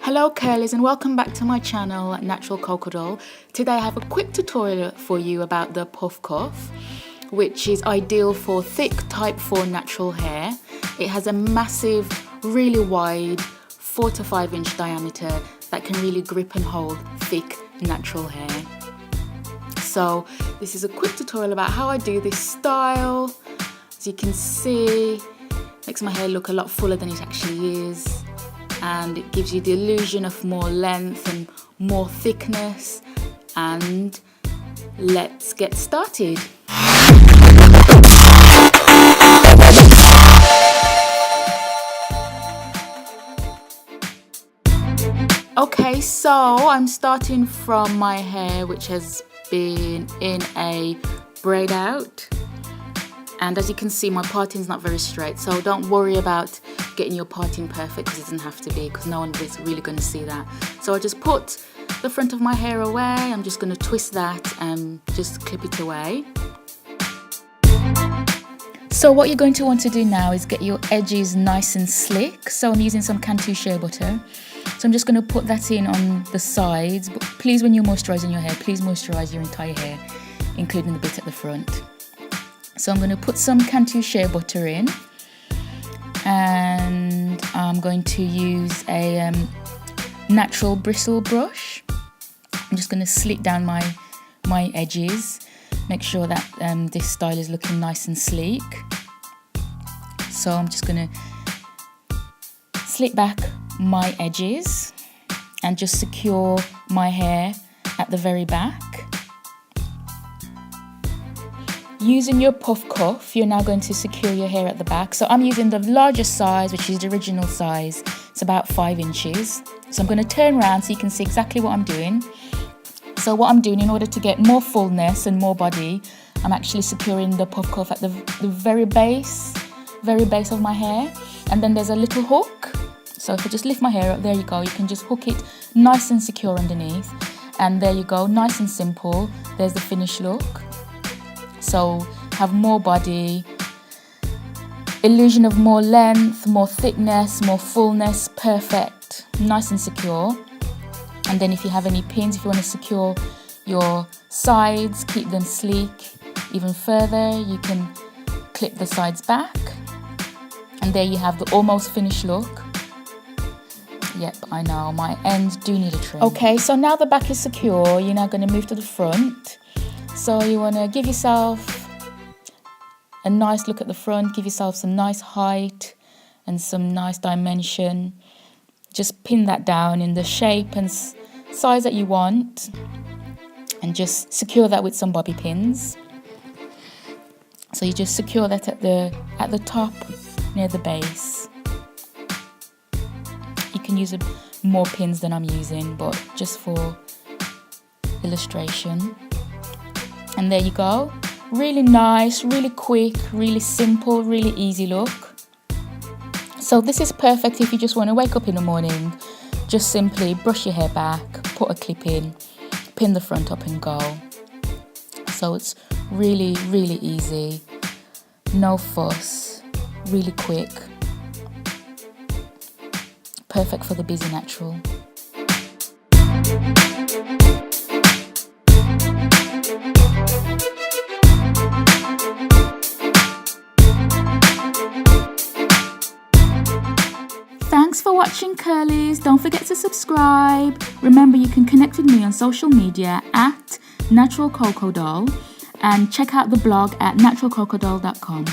Hello curlies and welcome back to my channel NaturalCocoDoll. Today I have a quick tutorial for you about the PuffCuff, which is ideal for thick type 4 natural hair. It has a massive, really wide 4 to 5 inch diameter that can really grip and hold thick natural hair. So this is a quick tutorial about how I do this style. As you can see, makes my hair look a lot fuller than it actually is. And it gives you the illusion of more length and more thickness. And let's get started. Okay, so I'm starting from my hair, which has been in a braid out. And as you can see, my parting's not very straight, so don't worry about getting your parting perfect, because it doesn't have to be, because no one is really going to see that. So I just put the front of my hair away. I'm just going to twist that and just clip it away. So what you're going to want to do now is get your edges nice and slick. So I'm using some Cantu shea butter. So I'm just going to put that in on the sides. But please, when you're moisturising your hair, please moisturise your entire hair, including the bit at the front. So I'm going to put some Cantu shea butter in, and I'm going to use a natural bristle brush. I'm just going to slit down my edges, make sure that this style is looking nice and sleek. So I'm just going to slit back my edges and just secure my hair at the very back. Using your PuffCuff, you're now going to secure your hair at the back. So I'm using the largest size, which is the original size. It's about 5 inches. So I'm going to turn around so you can see exactly what I'm doing. So what I'm doing, in order to get more fullness and more body, I'm actually securing the PuffCuff at the very base of my hair. And then there's a little hook. So if I just lift my hair up, there you go. You can just hook it nice and secure underneath. And there you go, nice and simple. There's the finished look. So have more body, illusion of more length, more thickness, more fullness, perfect, nice and secure. And then if you have any pins, if you want to secure your sides, keep them sleek even further, you can clip the sides back. And there you have the almost finished look. Yep, I know, my ends do need a trim. Okay, so now the back is secure, you're now going to move to the front. So you want to give yourself a nice look at the front, give yourself some nice height and some nice dimension. Just pin that down in the shape and size that you want, and just secure that with some bobby pins. So you just secure that at the top near the base. You can use more pins than I'm using, but just for illustration. And there you go, really nice, really quick, really simple, really easy look. So this is perfect if you just want to wake up in the morning, just simply brush your hair back, put a clip in, pin the front up and go. So it's really, really easy, no fuss, really quick, perfect for the busy natural. Thanks for watching curlies. Don't forget to subscribe. Remember, you can connect with me on social media at NaturalCocoDoll, and check out the blog at naturalcocodoll.com.